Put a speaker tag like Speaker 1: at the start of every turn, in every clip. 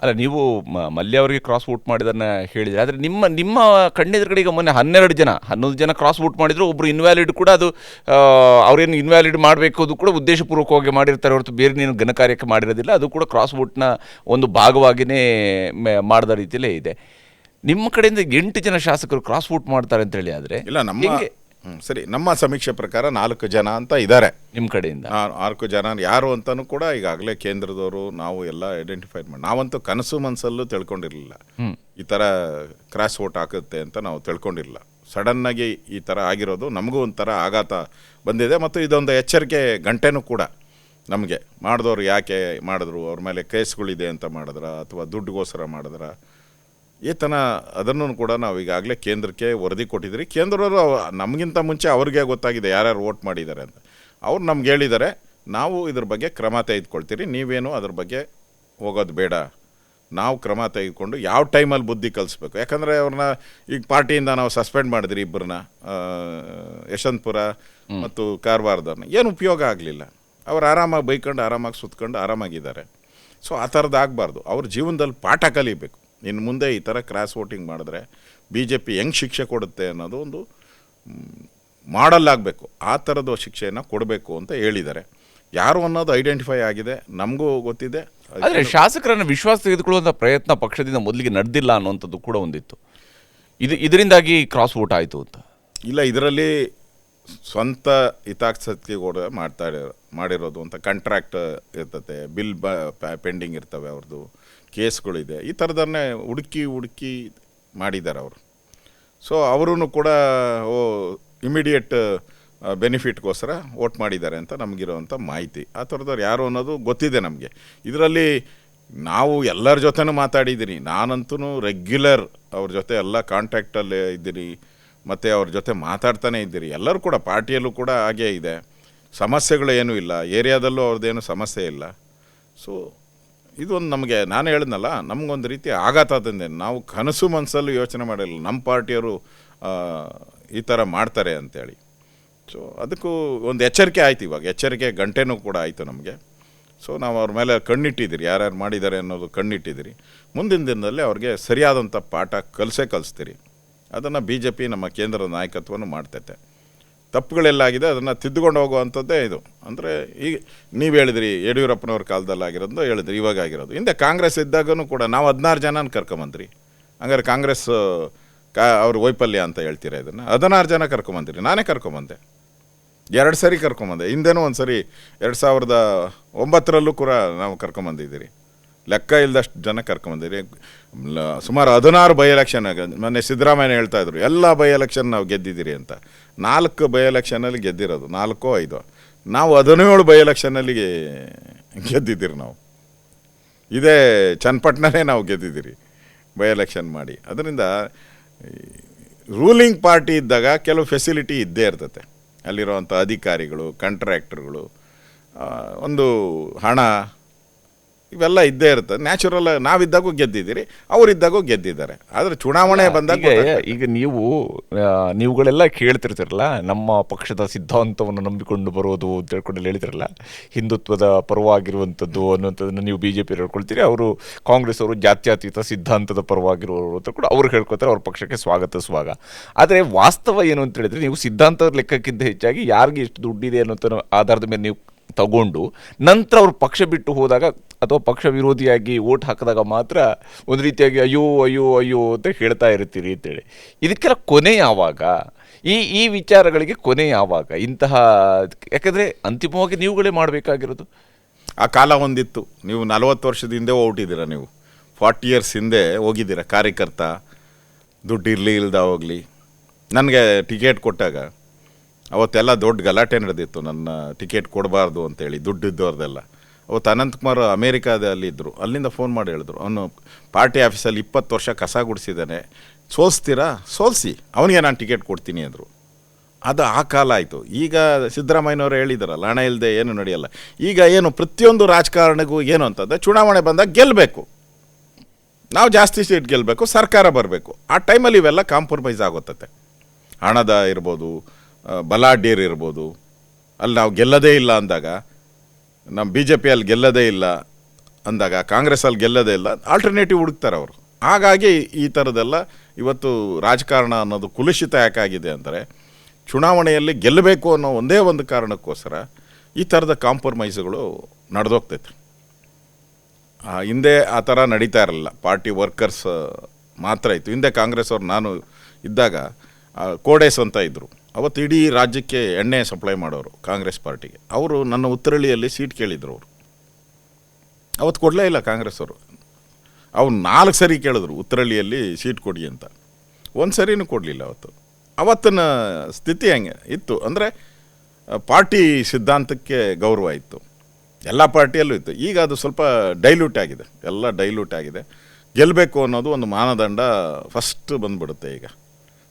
Speaker 1: ಅಲ್ಲ, ನೀವು ಮಲ್ಯ ಅವರಿಗೆ ಕ್ರಾಸ್ ವೋಟ್ ಮಾಡಿದನ್ನ ಹೇಳಿದ್ರೆ, ಆದರೆ ನಿಮ್ಮ ಕಣ್ಣೆದುರುಗಡೆ ಮೊನ್ನೆ 11 ಜನ ಕ್ರಾಸ್ ವೋಟ್ ಮಾಡಿದ್ರು, ಒಬ್ರು ಇನ್ವ್ಯಾಲಿಡ್ ಕೂಡ. ಅದು ಅವ್ರೇನು ಇನ್ವ್ಯಾಲಿಡ್ ಮಾಡಬೇಕು, ಅದು ಕೂಡ ಉದ್ದೇಶಪೂರ್ವಕವಾಗಿ ಮಾಡಿರ್ತಾರೆ ಹೊರತು ಬೇರೆ ನೀನು ಘನಕಾರ್ಯಕ್ಕೆ ಮಾಡಿರೋದಿಲ್ಲ. ಅದು ಕೂಡ ಕ್ರಾಸ್ ವೋಟ್ನ ಒಂದು ಭಾಗವಾಗಿಯೇ ಮಾಡಿದ ರೀತಿಯಲ್ಲೇ ಇದೆ. ನಿಮ್ಮ ಕಡೆಯಿಂದ 8 ಜನ ಶಾಸಕರು ಕ್ರಾಸ್ ವೋಟ್ ಮಾಡ್ತಾರೆ ಅಂತ ಹೇಳಿ, ಆದರೆ
Speaker 2: ಇಲ್ಲ, ಸರಿ, ನಮ್ಮ ಸಮೀಕ್ಷೆ ಪ್ರಕಾರ 4 ಜನ ಅಂತ ಇದ್ದಾರೆ
Speaker 1: ನಿಮ್ಮ ಕಡೆಯಿಂದ.
Speaker 2: 4 ಜನ ಯಾರು ಅಂತಲೂ ಕೂಡ ಈಗಾಗಲೇ ಕೇಂದ್ರದವರು ನಾವು ಎಲ್ಲ ಐಡೆಂಟಿಫೈ ಮಾಡಿ, ನಾವಂತೂ ಕನಸು ಮನಸ್ಸಲ್ಲೂ ತಿಳ್ಕೊಂಡಿರಲಿಲ್ಲ ಈ ಥರ ಕ್ರಾಸ್ ವೋಟ್ ಹಾಕುತ್ತೆ ಅಂತ ನಾವು ತಿಳ್ಕೊಂಡಿರಲಿಲ್ಲ. ಸಡನ್ನಾಗಿ ಈ ಥರ ಆಗಿರೋದು ನಮಗೂ ಒಂಥರ ಆಘಾತ ಬಂದಿದೆ. ಮತ್ತು ಇದೊಂದು ಎಚ್ಚರಿಕೆ ಗಂಟೆನೂ ಕೂಡ ನಮಗೆ. ಮಾಡಿದವ್ರು ಯಾಕೆ ಮಾಡಿದ್ರು, ಅವ್ರ ಮೇಲೆ ಕೇಸ್ಗಳಿದೆ ಅಂತ ಮಾಡಿದ್ರ ಅಥವಾ ದುಡ್ಡುಗೋಸ್ಕರ ಮಾಡಿದ್ರ, ಈ ಥರ ಅದನ್ನು ಕೂಡ ನಾವು ಈಗಾಗಲೇ ಕೇಂದ್ರಕ್ಕೆ ವರದಿ ಕೊಟ್ಟಿದ್ದೀರಿ. ಕೇಂದ್ರವರು ನಮಗಿಂತ ಮುಂಚೆ ಅವ್ರಿಗೆ ಗೊತ್ತಾಗಿದೆ ಯಾರ್ಯಾರು ವೋಟ್ ಮಾಡಿದ್ದಾರೆ ಅಂತ. ಅವ್ರು ನಮ್ಗೆ ಹೇಳಿದ್ದಾರೆ, ನಾವು ಇದ್ರ ಬಗ್ಗೆ ಕ್ರಮ ತೆಗೆದುಕೊಳ್ತೀರಿ, ನೀವೇನು ಅದ್ರ ಬಗ್ಗೆ ಹೋಗೋದು ಬೇಡ, ನಾವು ಕ್ರಮ ತೆಗೆದುಕೊಂಡು ಯಾವ ಟೈಮಲ್ಲಿ ಬುದ್ಧಿ ಕಲಿಸ್ಬೇಕು. ಯಾಕಂದರೆ ಅವ್ರನ್ನ ಈಗ ಪಾರ್ಟಿಯಿಂದ ನಾವು ಸಸ್ಪೆಂಡ್ ಮಾಡಿದ್ರಿ ಇಬ್ಬರನ್ನ, ಯಶವಂತಪುರ ಮತ್ತು ಕಾರವಾರದವ್ರನ್ನ. ಏನು ಉಪಯೋಗ ಆಗಲಿಲ್ಲ. ಅವ್ರು ಆರಾಮಾಗಿ ಬೈಕೊಂಡು ಆರಾಮಾಗಿ ಸುತ್ಕೊಂಡು ಆರಾಮಾಗಿದ್ದಾರೆ. ಸೊ ಆ ಥರದ್ದು ಆಗಬಾರ್ದು. ಅವ್ರ ಜೀವನದಲ್ಲಿ ಪಾಠ ಕಲಿಬೇಕು. ಇನ್ನು ಮುಂದೆ ಈ ಥರ ಕ್ರಾಸ್ ವೋಟಿಂಗ್ ಮಾಡಿದ್ರೆ BJP ಹೆಂಗೆ ಶಿಕ್ಷೆ ಕೊಡುತ್ತೆ ಅನ್ನೋದು ಒಂದು ಮಾಡಲ್ ಆಗಬೇಕು. ಆ ಥರದ ಶಿಕ್ಷೆಯನ್ನು ಕೊಡಬೇಕು ಅಂತ ಹೇಳಿದ್ದಾರೆ. ಯಾರು ಅನ್ನೋದು ಐಡೆಂಟಿಫೈ ಆಗಿದೆ, ನಮಗೂ ಗೊತ್ತಿದೆ.
Speaker 1: ಆದರೆ ಶಾಸಕರನ್ನು ವಿಶ್ವಾಸ ತೆಗೆದುಕೊಳ್ಳುವಂಥ ಪ್ರಯತ್ನ ಪಕ್ಷದಿಂದ ಮೊದಲಿಗೆ ನಡೆದಿಲ್ಲ ಅನ್ನುವಂಥದ್ದು ಕೂಡ ಒಂದಿತ್ತು. ಇದರಿಂದಾಗಿ ಕ್ರಾಸ್ ವೋಟ್ ಆಯಿತು ಅಂತ.
Speaker 2: ಇಲ್ಲ, ಇದರಲ್ಲಿ ಸ್ವಂತ ಹಿತಾಸಕ್ತಿ ಕೂಡ ಮಾಡಿರೋದು ಅಂತ. ಕಾಂಟ್ರಾಕ್ಟ್ ಇರ್ತದೆ, ಬಿಲ್ ಪೆಂಡಿಂಗ್ ಇರ್ತವೆ, ಅವ್ರದ್ದು ಕೇಸ್ಗಳಿದೆ. ಈ ಥರದನ್ನೇ ಹುಡುಕಿ ಮಾಡಿದ್ದಾರೆ ಅವರು. ಸೊ ಅವರೂ ಕೂಡ ಇಮಿಡಿಯೇಟ್ ಬೆನಿಫಿಟ್ಗೋಸ್ಕರ ವೋಟ್ ಮಾಡಿದ್ದಾರೆ ಅಂತ ನಮಗಿರೋವಂಥ ಮಾಹಿತಿ. ಆ ಥರದವ್ರು ಯಾರು ಅನ್ನೋದು ಗೊತ್ತಿದೆ ನಮಗೆ. ಇದರಲ್ಲಿ ನಾವು ಎಲ್ಲರ ಜೊತೆನೂ ಮಾತಾಡಿದ್ದೀನಿ. ನಾನಂತೂ ರೆಗ್ಯುಲರ್ ಅವ್ರ ಜೊತೆ ಎಲ್ಲ ಕಾಂಟ್ಯಾಕ್ಟಲ್ಲೇ ಇದ್ದೀರಿ, ಮತ್ತು ಅವ್ರ ಜೊತೆ ಮಾತಾಡ್ತಾನೆ ಇದ್ದೀರಿ. ಎಲ್ಲರೂ ಕೂಡ ಪಾರ್ಟಿಯಲ್ಲೂ ಕೂಡ ಹಾಗೇ ಇದೆ. ಸಮಸ್ಯೆಗಳು ಏನೂ ಇಲ್ಲ, ಏರಿಯಾದಲ್ಲೂ ಅವ್ರದ್ದೇನು ಸಮಸ್ಯೆ ಇಲ್ಲ. ಸೊ ಇದೊಂದು ನಮಗೆ, ನಾನು ಹೇಳಿದ್ನಲ್ಲ, ನಮಗೊಂದು ರೀತಿ ಆಘಾತ ತಂದೆ. ನಾವು ಕನಸು ಮನಸ್ಸಲ್ಲೂ ಯೋಚನೆ ಮಾಡಿರಲಿಲ್ಲ ನಮ್ಮ ಪಾರ್ಟಿಯವರು ಈ ಥರ ಮಾಡ್ತಾರೆ ಅಂತೇಳಿ. ಸೊ ಅದಕ್ಕೂ ಒಂದು ಎಚ್ಚರಿಕೆ ಆಯ್ತು. ಇವಾಗ ಎಚ್ಚರಿಕೆ ಗಂಟೆನೂ ಕೂಡ ಆಯಿತು ನಮಗೆ. ಸೊ ನಾವು ಅವ್ರ ಮೇಲೆ ಕಣ್ಣಿಟ್ಟಿದ್ದೀರಿ, ಯಾರ್ಯಾರು ಮಾಡಿದ್ದಾರೆ ಅನ್ನೋದು ಕಣ್ಣಿಟ್ಟಿದ್ದೀರಿ. ಮುಂದಿನ ದಿನದಲ್ಲಿ ಅವ್ರಿಗೆ ಸರಿಯಾದಂಥ ಪಾಠ ಕಲಿಸ್ತೀರಿ. ಅದನ್ನು BJP ನಮ್ಮ ಕೇಂದ್ರದ ನಾಯಕತ್ವನೂ ಮಾಡ್ತೈತೆ. ತಪ್ಪುಗಳೆಲ್ಲಾಗಿದೆ ಅದನ್ನು ತಿದ್ದುಕೊಂಡು ಹೋಗುವಂಥದ್ದೇ ಇದು. ಅಂದರೆ ಈಗ ನೀವು ಹೇಳಿದ್ರಿ ಯಡಿಯೂರಪ್ಪನವ್ರ ಕಾಲದಲ್ಲಾಗಿರೋದು ಹೇಳಿದ್ರಿ, ಇವಾಗ ಆಗಿರೋದು. ಹಿಂದೆ ಕಾಂಗ್ರೆಸ್ ಇದ್ದಾಗೂ ಕೂಡ ನಾವು 16 ಜನನ ಕರ್ಕೊಂಬಂದ್ರಿ. ಹಂಗಾರೆ ಕಾಂಗ್ರೆಸ್ ಅವ್ರ ವೈಫಲ್ಯ ಅಂತ ಹೇಳ್ತೀರಾ ಇದನ್ನು? 16 ಜನ ಕರ್ಕೊಂಬಂದಿರಿ, ನಾನೇ ಕರ್ಕೊಂಬಂದೆ. 2 ಸರಿ ಕರ್ಕೊಂಬಂದೆ. ಹಿಂದೆನೂ ಒಂದು ಸರಿ 2009 ಕೂಡ ನಾವು ಕರ್ಕೊಂಬಂದಿದ್ದೀರಿ. ಲೆಕ್ಕ ಇಲ್ಲದಷ್ಟು ಜನ ಕರ್ಕೊಂಬಂದಿರಿ. ಸುಮಾರು 16 ಬೈ ಎಲೆಕ್ಷನ್. ಮೊನ್ನೆ ಸಿದ್ದರಾಮಯ್ಯ ಹೇಳ್ತಾಯಿದ್ರು ಎಲ್ಲ ಬೈ ಎಲೆಕ್ಷನ್ ನಾವು ಗೆದ್ದಿದ್ದೀರಿ ಅಂತ. 4 ಬೈ ಎಲೆಕ್ಷನಲ್ಲಿ ಗೆದ್ದಿರೋದು, 4 5. ನಾವು 17 ಬೈ ಎಲೆಕ್ಷನಲ್ಲಿ ಗೆದ್ದಿದ್ದೀರಿ ನಾವು. ಇದೇ ಚನ್ನಪಟ್ಟಣನೇ ನಾವು ಗೆದ್ದಿದ್ದೀರಿ ಬೈ ಎಲೆಕ್ಷನ್ ಮಾಡಿ. ಅದರಿಂದ ರೂಲಿಂಗ್ ಪಾರ್ಟಿ ಇದ್ದಾಗ ಕೆಲವು ಫೆಸಿಲಿಟಿ ಇದ್ದೇ ಇರ್ತದೆ. ಅಲ್ಲಿರುವಂಥ ಅಧಿಕಾರಿಗಳು, ಕಾಂಟ್ರಾಕ್ಟರ್ಗಳು, ಒಂದು ಹಣ, ಇವೆಲ್ಲ ಇದ್ದೇ ಇರ್ತದೆ. ನ್ಯಾಚುರಲ್. ನಾವಿದ್ದಾಗೂ ಗೆದ್ದಿದ್ದೀರಿ, ಅವರಿದ್ದಾಗೂ ಗೆದ್ದಿದ್ದಾರೆ. ಆದರೆ ಚುನಾವಣೆ ಬಂದಾಗ
Speaker 1: ಈಗ ನೀವುಗಳೆಲ್ಲ ಕೇಳ್ತಿರ್ತಿರಲ್ಲ, ನಮ್ಮ ಪಕ್ಷದ ಸಿದ್ಧಾಂತವನ್ನು ನಂಬಿಕೊಂಡು ಬರೋದು ಅಂತ ಹೇಳ್ಕೊಂಡು ಹೇಳಿದ್ರಲ್ಲ, ಹಿಂದುತ್ವದ ಪರವಾಗಿರುವಂಥದ್ದು ಅನ್ನುವಂಥದ್ದನ್ನು ನೀವು BJP ಹೇಳ್ಕೊಳ್ತೀರಿ. ಅವರು ಕಾಂಗ್ರೆಸ್ ಅವರು ಜಾತ್ಯತೀತ ಸಿದ್ಧಾಂತದ ಪರವಾಗಿರುವವರು ಅಂತ ಕೂಡ ಅವ್ರು ಹೇಳ್ಕೊತಾರೆ. ಅವ್ರ ಪಕ್ಷಕ್ಕೆ ಸ್ವಾಗತಿಸುವಾಗ. ಆದರೆ ವಾಸ್ತವ ಏನು ಅಂತ ಹೇಳಿದ್ರೆ, ನೀವು ಸಿದ್ಧಾಂತದ ಲೆಕ್ಕಕ್ಕಿಂತ ಹೆಚ್ಚಾಗಿ ಯಾರಿಗೆ ಎಷ್ಟು ದುಡ್ಡಿದೆ ಅನ್ನೋಂಥ ಆಧಾರದ ಮೇಲೆ ನೀವು ತಗೊಂಡು ನಂತರ ಅವ್ರು ಪಕ್ಷ ಬಿಟ್ಟು ಹೋದಾಗ ಅಥವಾ ಪಕ್ಷ ವಿರೋಧಿಯಾಗಿ ವೋಟ್ ಹಾಕಿದಾಗ ಮಾತ್ರ ಒಂದು ರೀತಿಯಾಗಿ ಅಯ್ಯೋ ಅಯ್ಯೋ ಅಯ್ಯೋ ಅಂತ ಹೇಳ್ತಾ ಇರ್ತೀರಿ ಅಂತೇಳಿ. ಇದಕ್ಕೆಲ್ಲ ಕೊನೆ ಯಾವಾಗ? ಈ ವಿಚಾರಗಳಿಗೆ ಕೊನೆ ಯಾವಾಗ? ಇಂತಹ, ಯಾಕಂದರೆ ಅಂತಿಮವಾಗಿ ನೀವುಗಳೇ ಮಾಡಬೇಕಾಗಿರೋದು.
Speaker 2: ಆ ಕಾಲ ಒಂದಿತ್ತು. ನೀವು 40 ವರ್ಷದ ಹಿಂದೆ ಹೊರಟಿದ್ದೀರ, ನೀವು 40 ಇಯರ್ಸ್ ಹಿಂದೆ ಹೋಗಿದ್ದೀರ. ಕಾರ್ಯಕರ್ತ ದುಡ್ಡು ಇರಲಿ ಇಲ್ದ ಹೋಗಲಿ. ನನಗೆ ಟಿಕೆಟ್ ಕೊಟ್ಟಾಗ ಅವತ್ತೆಲ್ಲ ದೊಡ್ಡ ಗಲಾಟೆ ನಡೆದಿತ್ತು, ನನ್ನ ಟಿಕೆಟ್ ಕೊಡಬಾರ್ದು ಅಂತೇಳಿ, ದುಡ್ಡಿದ್ದವ್ರದ್ದೆಲ್ಲ. ಅವತ್ತು ಅನಂತಕುಮಾರ್ ಅಮೇರಿಕಾದಲ್ಲಿದ್ದರು. ಅಲ್ಲಿಂದ ಫೋನ್ ಮಾಡಿ ಹೇಳಿದ್ರು, ಅವನು ಪಾರ್ಟಿ ಆಫೀಸಲ್ಲಿ 20 ವರ್ಷ ಕಸ ಗುಡಿಸಿದ್ದಾನೆ, ಸೋಲ್ಸ್ತೀರಾ? ಸೋಲಿಸಿ, ಅವನಿಗೆ ನಾನು ಟಿಕೆಟ್ ಕೊಡ್ತೀನಿ ಅಂದರು. ಅದು ಆ ಕಾಲ ಆಯಿತು. ಈಗ ಸಿದ್ದರಾಮಯ್ಯನವರು ಹೇಳಿದಾರಲ್ಲ, ಹಣ ಇಲ್ಲದೆ ಏನು ನಡೆಯಲ್ಲ. ಈಗ ಏನು ಪ್ರತಿಯೊಂದು ರಾಜಕಾರಣಿಗೂ ಏನು ಅಂತಂದರೆ, ಚುನಾವಣೆ ಬಂದಾಗ ಗೆಲ್ಲಬೇಕು, ನಾವು ಜಾಸ್ತಿ ಸೀಟ್ ಗೆಲ್ಲಬೇಕು, ಸರ್ಕಾರ ಬರಬೇಕು. ಆ ಟೈಮಲ್ಲಿ ಇವೆಲ್ಲ ಕಾಂಪ್ರಮೈಸ್ ಆಗುತ್ತದೆ. ಹಣದ ಇರ್ಬೋದು, ಬಲಾಢ್ಯರು ಇರ್ಬೋದು. ಅಲ್ಲಿ ನಾವು ಗೆಲ್ಲದೇ ಇಲ್ಲ ಅಂದಾಗ, ನಮ್ಮ BJP ಅಲ್ಲಿ ಗೆಲ್ಲದೇ ಇಲ್ಲ ಅಂದಾಗ ಕಾಂಗ್ರೆಸ್ಸಲ್ಲಿ ಗೆಲ್ಲೋದೇ ಇಲ್ಲ, ಆಲ್ಟರ್ನೇಟಿವ್ ಹುಡುಕ್ತಾರೆ ಅವರು. ಹಾಗಾಗಿ ಈ ಥರದ್ದೆಲ್ಲ ಇವತ್ತು ರಾಜಕಾರಣ ಅನ್ನೋದು ಕುಲುಷಿತ ಯಾಕಾಗಿದೆ ಅಂದರೆ, ಚುನಾವಣೆಯಲ್ಲಿ ಗೆಲ್ಲಬೇಕು ಅನ್ನೋ ಒಂದೇ ಒಂದು ಕಾರಣಕ್ಕೋಸ್ಕರ ಈ ಥರದ ಕಾಂಪ್ರಮೈಸ್ಗಳು ನಡೆದೋಗ್ತೈತೆ. ಹಿಂದೆ ಆ ಥರ ನಡೀತಾ ಇರಲಿಲ್ಲ, ಪಾರ್ಟಿ ವರ್ಕರ್ಸ್ ಮಾತ್ರ ಇತ್ತು. ಹಿಂದೆ ಕಾಂಗ್ರೆಸ್ ಅವ್ರು ನಾನು ಇದ್ದಾಗ ಕೋಡೇಸ್ ಅಂತ ಇದ್ದರು, ಅವತ್ತು ಇಡೀ ರಾಜ್ಯಕ್ಕೆ ಎಣ್ಣೆ ಸಪ್ಲೈ ಮಾಡೋರು ಕಾಂಗ್ರೆಸ್ ಪಾರ್ಟಿಗೆ. ಅವರು ನನ್ನ ಉತ್ತರಳ್ಳಿಯಲ್ಲಿ ಸೀಟ್ ಕೇಳಿದರು, ಅವರು ಅವತ್ತು ಕೊಡಲೇ ಇಲ್ಲ ಕಾಂಗ್ರೆಸ್ ಅವರು. ಅವ್ರು 4 ಸರಿ ಕೇಳಿದ್ರು ಉತ್ತರಳ್ಳಿಯಲ್ಲಿ ಸೀಟ್ ಕೊಡಿ ಅಂತ, ಒಂದು ಸರಿನೂ ಕೊಡಲಿಲ್ಲ ಅವತ್ತು. ಅವತ್ತಿನ ಸ್ಥಿತಿ ಹಂಗೆ ಇತ್ತು. ಅಂದರೆ ಪಾರ್ಟಿ ಸಿದ್ಧಾಂತಕ್ಕೆ ಗೌರವ ಇತ್ತು, ಎಲ್ಲ ಪಾರ್ಟಿಯಲ್ಲೂ ಇತ್ತು. ಈಗ ಅದು ಸ್ವಲ್ಪ ಡೈಲ್ಯೂಟ್ ಆಗಿದೆ, ಎಲ್ಲ ಡೈಲ್ಯೂಟ್ ಆಗಿದೆ. ಗೆಲ್ಲಬೇಕು ಅನ್ನೋದು ಒಂದು ಮಾನದಂಡ ಫಸ್ಟ್ ಬಂದ್ಬಿಡುತ್ತೆ. ಈಗ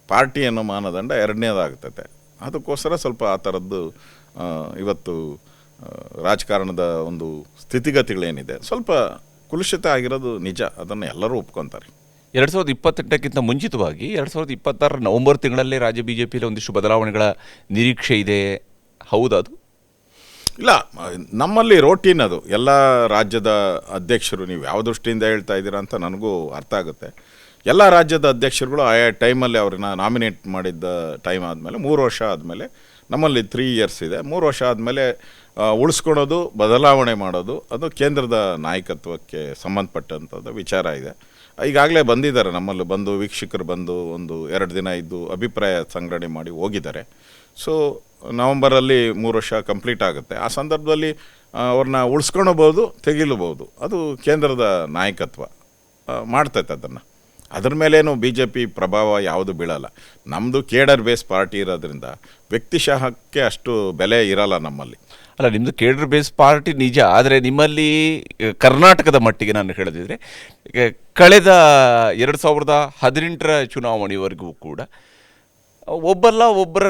Speaker 2: ಪಾರ್ಟಿ ಅನ್ನೋ ಮಾನದಂಡ ಎರಡನೇದಾಗ್ತೈತೆ. ಅದಕ್ಕೋಸ್ಕರ ಸ್ವಲ್ಪ ಆ ಥರದ್ದು ಇವತ್ತು ರಾಜಕಾರಣದ ಒಂದು ಸ್ಥಿತಿಗತಿಗಳೇನಿದೆ ಸ್ವಲ್ಪ ಕುಲುಷಿತ ಆಗಿರೋದು ನಿಜ, ಅದನ್ನು ಎಲ್ಲರೂ ಒಪ್ಕೊತಾರೆ.
Speaker 1: 2028ಕ್ಕಿಂತ ಮುಂಚಿತವಾಗಿ 2026 ನವೆಂಬರ್ ತಿಂಗಳಲ್ಲೇ ರಾಜ್ಯ BJPಯಲ್ಲಿ ಒಂದಿಷ್ಟು ಬದಲಾವಣೆಗಳ ನಿರೀಕ್ಷೆ ಇದೆ, ಹೌದದು?
Speaker 2: ಇಲ್ಲ, ನಮ್ಮಲ್ಲಿ ರೋಟೀನ್ ಅದು. ಎಲ್ಲ ರಾಜ್ಯದ ಅಧ್ಯಕ್ಷರು, ನೀವು ಯಾವ ದೃಷ್ಟಿಯಿಂದ ಹೇಳ್ತಾ ಇದ್ದೀರಾ ಅಂತ ನನಗೂ ಅರ್ಥ ಆಗುತ್ತೆ. ಎಲ್ಲ ರಾಜ್ಯದ ಅಧ್ಯಕ್ಷರುಗಳು ಆಯಾ ಟೈಮಲ್ಲಿ ಅವ್ರನ್ನ ನಾಮಿನೇಟ್ ಮಾಡಿದ್ದ ಟೈಮ್ ಆದಮೇಲೆ 3 ವರ್ಷ ಆದಮೇಲೆ, ನಮ್ಮಲ್ಲಿ 3 ಇಯರ್ಸ್ ಇದೆ, 3 ವರ್ಷ ಆದಮೇಲೆ ಉಳಿಸ್ಕೊಳೋದು, ಬದಲಾವಣೆ ಮಾಡೋದು, ಅದು ಕೇಂದ್ರದ ನಾಯಕತ್ವಕ್ಕೆ ಸಂಬಂಧಪಟ್ಟಂಥದ್ದು ವಿಚಾರ ಇದೆ. ಈಗಾಗಲೇ ಬಂದಿದ್ದಾರೆ, ನಮ್ಮಲ್ಲಿ ಬಂದು ವೀಕ್ಷಕರು ಬಂದು 1-2 ದಿನ ಇದ್ದು ಅಭಿಪ್ರಾಯ ಸಂಗ್ರಹಣೆ ಮಾಡಿ ಹೋಗಿದ್ದಾರೆ. ಸೊ ನವಂಬರಲ್ಲಿ 3 ವರ್ಷ ಕಂಪ್ಲೀಟ್ ಆಗುತ್ತೆ. ಆ ಸಂದರ್ಭದಲ್ಲಿ ಅವ್ರನ್ನ ಉಳಿಸ್ಕೊಳ್ಬೋದು, ತೆಗಿಲಬಹುದು. ಅದು ಕೇಂದ್ರದ ನಾಯಕತ್ವ ಮಾಡ್ತೈತೆ. ಅದ್ರ ಮೇಲೇನು BJP ಪ್ರಭಾವ ಯಾವುದು ಬೀಳಲ್ಲ. ನಮ್ಮದು ಕೇಡರ್ ಬೇಸ್ ಪಾರ್ಟಿ ಇರೋದ್ರಿಂದ ವ್ಯಕ್ತಿಶಃಕ್ಕೆ ಅಷ್ಟು ಬೆಲೆ ಇರಲ್ಲ ನಮ್ಮಲ್ಲಿ.
Speaker 1: ಅಲ್ಲ, ನಿಮ್ಮದು ಕೇಡರ್ ಬೇಸ್ ಪಾರ್ಟಿ ನಿಜ, ಆದರೆ ನಿಮ್ಮಲ್ಲಿ ಕರ್ನಾಟಕದ ಮಟ್ಟಿಗೆ ನಾನು ಹೇಳದಿದ್ರೆ ಕಳೆದ 2018ರ ಚುನಾವಣೆವರೆಗೂ ಕೂಡ ಒಬ್ಬರಲ್ಲ ಒಬ್ಬರು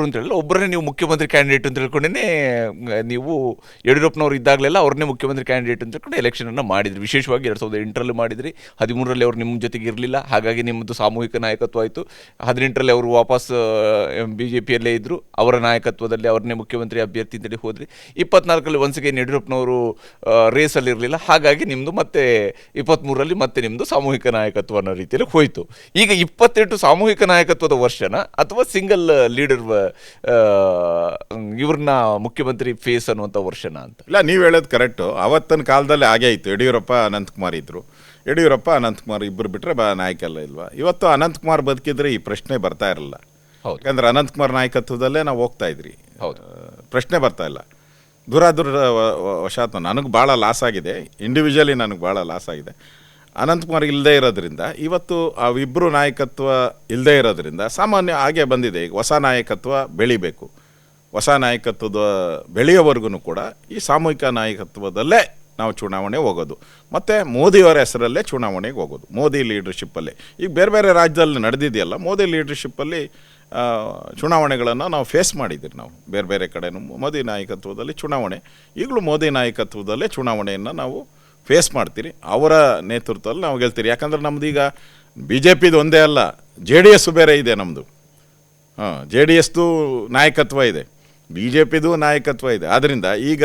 Speaker 1: ಅಂತ ಹೇಳಿಲ್ಲ, ಒಬ್ಬರನ್ನೇ ನೀವು ಮುಖ್ಯಮಂತ್ರಿ ಕ್ಯಾಂಡಿಡೇಟ್ ಅಂತ ಹೇಳ್ಕೊಂಡೇ ನೀವು ಯಡಿಯೂರಪ್ಪನವ್ರು ಇದ್ದಾಗಲೆಲ್ಲ ಅವ್ರನ್ನೇ ಮುಖ್ಯಮಂತ್ರಿ ಕ್ಯಾಂಡಿಡೇಟ್ ಅಂತ ಹೇಳ್ಕೊಂಡು ಎಲೆಕ್ಷನನ್ನು ಮಾಡಿದ್ರಿ. ವಿಶೇಷವಾಗಿ 2008ರಲ್ಲಿ ಮಾಡಿದ್ರಿ. 13ರಲ್ಲಿ ಅವ್ರು ನಿಮ್ಮ ಜೊತೆಗೆ ಇರಲಿಲ್ಲ, ಹಾಗಾಗಿ ನಿಮ್ಮದು ಸಾಮೂಹಿಕ ನಾಯಕತ್ವ ಆಯಿತು. 18ರಲ್ಲಿ ಅವರು ವಾಪಸ್ BJPಯಲ್ಲೇ ಇದ್ದರು, ಅವರ ನಾಯಕತ್ವದಲ್ಲಿ ಅವ್ರನ್ನೇ ಮುಖ್ಯಮಂತ್ರಿ ಅಭ್ಯರ್ಥಿ ಅಂತೇಳಿ ಹೋದ್ರಿ. 24ರಲ್ಲಿ ಒನ್ಸಿಗೆ ಯಡಿಯೂರಪ್ಪನವರು ರೇಸಲ್ಲಿ ಇರಲಿಲ್ಲ, ಹಾಗಾಗಿ ನಿಮ್ಮದು ಮತ್ತೆ 23ರಲ್ಲಿ ಮತ್ತೆ ನಿಮ್ಮದು ಸಾಮೂಹಿಕ ನಾಯಕತ್ವ ಅನ್ನೋ ರೀತಿಯಲ್ಲಿ ಹೋಯಿತು. ಈಗ 28 ಸಾಮೂಹಿಕ ನಾಯಕತ್ವದ ವರ್ಷನ ಅಥವಾ ಸಿಂಗಲ್ ಲೀಡರ್ ಇವ್ರನ್ನ ಮುಖ್ಯಮಂತ್ರಿ ಫೇಸ್ ಅನ್ನುವಂಥ ವರ್ಷನ ಅಂತ?
Speaker 2: ಇಲ್ಲ, ನೀವು ಹೇಳೋದು ಕರೆಕ್ಟು. ಅವತ್ತಿನ ಕಾಲದಲ್ಲಿ ಹಾಗೇ ಇತ್ತು. ಯಡಿಯೂರಪ್ಪ ಅನಂತಕುಮಾರ್ ಇದ್ದರು, ಯಡಿಯೂರಪ್ಪ ಅನಂತಕುಮಾರ್ ಇಬ್ಬರು ಬಿಟ್ಟರೆ ನಾಯಕಲ್ಲ ಇಲ್ವಾ. ಇವತ್ತು ಅನಂತಕುಮಾರ್ ಬದುಕಿದ್ರೆ ಈ ಪ್ರಶ್ನೆ ಬರ್ತಾ ಇರಲಿಲ್ಲ. ಯಾಕಂದ್ರೆ ಅನಂತಕುಮಾರ್ ನಾಯಕತ್ವದಲ್ಲೇ ನಾವು ಹೋಗ್ತಾ ಇದ್ರಿ, ಪ್ರಶ್ನೆ ಬರ್ತಾ ಇಲ್ಲ. ವಶಾತ್ ನನಗೆ ಭಾಳ ಲಾಸ್ ಆಗಿದೆ, ಇಂಡಿವಿಜುವಲಿ ನನಗೆ ಭಾಳ ಲಾಸ್ ಆಗಿದೆ. ಅನಂತಕುಮಾರ್ ಇಲ್ಲದೇ ಇರೋದ್ರಿಂದ, ಇವತ್ತು ಅವಿಬ್ಬರು ನಾಯಕತ್ವ ಇಲ್ಲದೇ ಇರೋದ್ರಿಂದ ಸಾಮಾನ್ಯ ಹಾಗೆ ಬಂದಿದೆ. ಈಗ ಹೊಸ ನಾಯಕತ್ವ ಬೆಳಿಬೇಕು, ಹೊಸ ನಾಯಕತ್ವದ ಬೆಳೆಯೋವರೆಗೂ ಕೂಡ ಈ ಸಾಮೂಹಿಕ ನಾಯಕತ್ವದಲ್ಲೇ ನಾವು ಚುನಾವಣೆ ಹೋಗೋದು, ಮತ್ತು ಮೋದಿಯವರ ಹೆಸರಲ್ಲೇ ಚುನಾವಣೆಗೆ ಹೋಗೋದು, ಮೋದಿ ಲೀಡರ್ಶಿಪ್ಪಲ್ಲೇ. ಈಗ ಬೇರೆ ಬೇರೆ ರಾಜ್ಯದಲ್ಲಿ ನಡೆದಿದೆಯಲ್ಲ, ಮೋದಿ ಲೀಡರ್ಶಿಪ್ಪಲ್ಲಿ ಚುನಾವಣೆಗಳನ್ನು ನಾವು ಫೇಸ್ ಮಾಡಿದ್ದೀರಿ. ನಾವು ಬೇರೆ ಬೇರೆ ಕಡೆನೂ ಮೋದಿ ನಾಯಕತ್ವದಲ್ಲಿ ಚುನಾವಣೆ, ಈಗಲೂ ಮೋದಿ ನಾಯಕತ್ವದಲ್ಲೇ ಚುನಾವಣೆಯನ್ನು ನಾವು ಫೇಸ್ ಮಾಡ್ತೀರಿ. ಅವರ ನೇತೃತ್ವದಲ್ಲಿ ನಾವು ಗೆಲ್ತೀರಿ. ಯಾಕಂದ್ರೆ ನಮ್ಮದು ಈಗ BJPದು ಒಂದೇ ಅಲ್ಲ, JDS ಬೇರೆ ಇದೆ ನಮ್ಮದು. JDSದು ನಾಯಕತ್ವ ಇದೆ, BJPದು ನಾಯಕತ್ವ ಇದೆ. ಆದ್ದರಿಂದ ಈಗ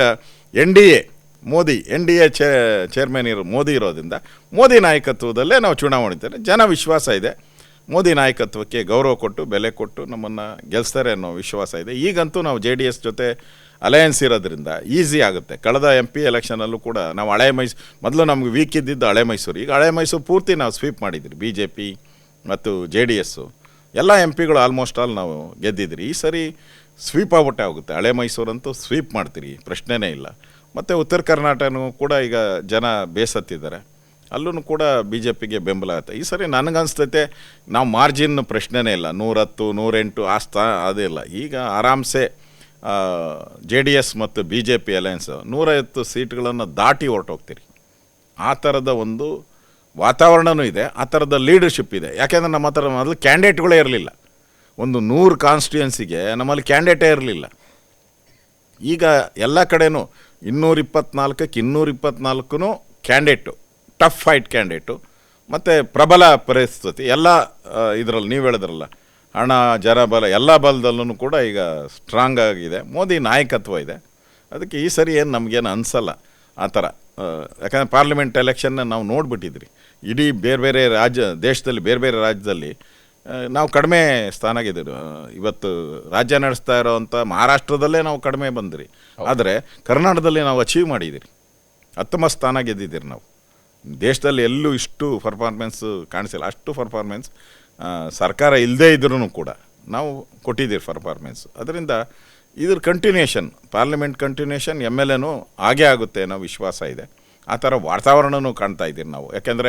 Speaker 2: NDA ಚೇರ್ಮನ್ ಮೋದಿ ಇರೋದ್ರಿಂದ ಮೋದಿ ನಾಯಕತ್ವದಲ್ಲೇ ನಾವು ಚುನಾವಣೆ ಇದ್ದೇವೆ. ಜನ ವಿಶ್ವಾಸ ಇದೆ, ಮೋದಿ ನಾಯಕತ್ವಕ್ಕೆ ಗೌರವ ಕೊಟ್ಟು ಬೆಲೆ ಕೊಟ್ಟು ನಮ್ಮನ್ನು ಗೆಲ್ಲಿಸ್ತಾರೆ ಅನ್ನೋ ವಿಶ್ವಾಸ ಇದೆ. ಈಗಂತೂ ನಾವು JDS ಜೊತೆ ಅಲಯನ್ಸ್ ಇರೋದ್ರಿಂದ ಈಸಿ ಆಗುತ್ತೆ. ಕಳೆದ MP ಎಲೆಕ್ಷನಲ್ಲೂ ಕೂಡ ನಾವು ಮೊದಲು ನಮ್ಗೆ ವೀಕ್ ಇದ್ದಿದ್ದು ಹಳೆ ಮೈಸೂರು, ಈಗ ಹಳೆ ಮೈಸೂರು ಪೂರ್ತಿ ನಾವು ಸ್ವೀಪ್ ಮಾಡಿದ್ರಿ. BJP ಮತ್ತು JDS ಎಲ್ಲ MPಗಳು ಆಲ್ಮೋಸ್ಟ್ ಆಲ್ ನಾವು ಗೆದ್ದಿದ್ರಿ. ಈ ಸರಿ ಸ್ವೀಪ್ ಆಗ್ಬಿಟ್ಟೆ ಹೋಗುತ್ತೆ. ಹಳೆ ಮೈಸೂರಂತೂ ಸ್ವೀಪ್ ಮಾಡ್ತೀರಿ, ಪ್ರಶ್ನೆನೇ ಇಲ್ಲ. ಮತ್ತು ಉತ್ತರ ಕರ್ನಾಟಕನೂ ಕೂಡ ಈಗ ಜನ ಬೇಸತ್ತಿದ್ದಾರೆ, ಅಲ್ಲೂ ಕೂಡ BJPಗೆ ಬೆಂಬಲ ಆಗುತ್ತೆ. ಈ ಸರಿ ನನಗನ್ಸ್ತೈತೆ ನಾವು ಮಾರ್ಜಿನ್ ಪ್ರಶ್ನೆನೇ ಇಲ್ಲ, 110, 108 ಅದೇ ಇಲ್ಲ. ಈಗ ಆರಾಮ್ಸೆ JDS ಮತ್ತು BJP ಅಲಯನ್ಸ್ 150 ಸೀಟ್ಗಳನ್ನು ದಾಟಿ ಹೊರಟೋಗ್ತೀರಿ. ಆ ಥರದ ಒಂದು ವಾತಾವರಣವೂ ಇದೆ, ಆ ಥರದ ಲೀಡರ್ಶಿಪ್ ಇದೆ. ಯಾಕೆಂದರೆ ನಮ್ಮ ಹತ್ರ ಮೊದಲು ಕ್ಯಾಂಡಿಡೇಟ್ಗಳೇ ಇರಲಿಲ್ಲ. 100 ಕಾನ್ಸ್ಟಿಟ್ಯೂನ್ಸಿಗೆ ನಮ್ಮಲ್ಲಿ ಕ್ಯಾಂಡಿಡೇಟೇ ಇರಲಿಲ್ಲ. ಈಗ ಎಲ್ಲ ಕಡೆನೂ 224ಕ್ಕೆ 224 ಕ್ಯಾಂಡಿಡೇಟು, ಟಫ್ ಫೈಟ್ ಕ್ಯಾಂಡಿಡೇಟು, ಮತ್ತು ಪ್ರಬಲ ಪರಿಸ್ಥಿತಿ ಎಲ್ಲ ಇದರಲ್ಲಿ ನೀವು ಹೇಳಿದ್ರಲ್ಲ, ಹಣ ಜನಬಲ ಎಲ್ಲ ಬಲದಲ್ಲೂ ಕೂಡ ಈಗ ಸ್ಟ್ರಾಂಗ್ ಆಗಿದೆ. ಮೋದಿ ನಾಯಕತ್ವ ಇದೆ. ಅದಕ್ಕೆ ಈ ಸರಿ ಏನು ನಮಗೇನು ಅನಿಸಲ್ಲ. ಆ ಥರ. ಯಾಕಂದರೆ ಪಾರ್ಲಿಮೆಂಟ್ ಎಲೆಕ್ಷನ್ನ ನಾವು ನೋಡಿಬಿಟ್ಟಿದ್ರಿ. ಇಡೀ ಬೇರೆ ಬೇರೆ ದೇಶದಲ್ಲಿ ಬೇರೆ ಬೇರೆ ರಾಜ್ಯದಲ್ಲಿ ನಾವು ಕಡಿಮೆ ಸ್ಥಾನ ಗೆದ್ದಿರು. ಇವತ್ತು ರಾಜ್ಯ ನಡೆಸ್ತಾ ಇರೋವಂಥ ಮಹಾರಾಷ್ಟ್ರದಲ್ಲೇ ನಾವು ಕಡಿಮೆ ಬಂದಿರಿ, ಆದರೆ ಕರ್ನಾಟಕದಲ್ಲಿ ನಾವು ಅಚೀವ್ ಮಾಡಿದ್ದೀರಿ, 19 ಸ್ಥಾನ ಗೆದ್ದಿದ್ದೀರಿ ನಾವು. ದೇಶದಲ್ಲಿ ಎಲ್ಲೂ ಇಷ್ಟು ಪರ್ಫಾರ್ಮೆನ್ಸು ಕಾಣಿಸಿಲ್ಲ. ಅಷ್ಟು ಪರ್ಫಾರ್ಮೆನ್ಸ್ ಸರ್ಕಾರ ಇಲ್ಲದೇ ಇದ್ರೂ ಕೂಡ ನಾವು ಕೊಟ್ಟಿದ್ದೀರಿ ಪರ್ಫಾರ್ಮೆನ್ಸ್. ಅದರಿಂದ ಇದ್ರ ಕಂಟಿನ್ಯೂಷನ್, ಪಾರ್ಲಿಮೆಂಟ್ ಕಂಟಿನ್ಯೂಷನ್ MLAನೂ ಹಾಗೇ ಆಗುತ್ತೆ ಅನ್ನೋ ವಿಶ್ವಾಸ ಇದೆ. ಆ ಥರ ವಾತಾವರಣನೂ ಕಾಣ್ತಾ ಇದ್ದೀರಿ ನಾವು. ಯಾಕೆಂದರೆ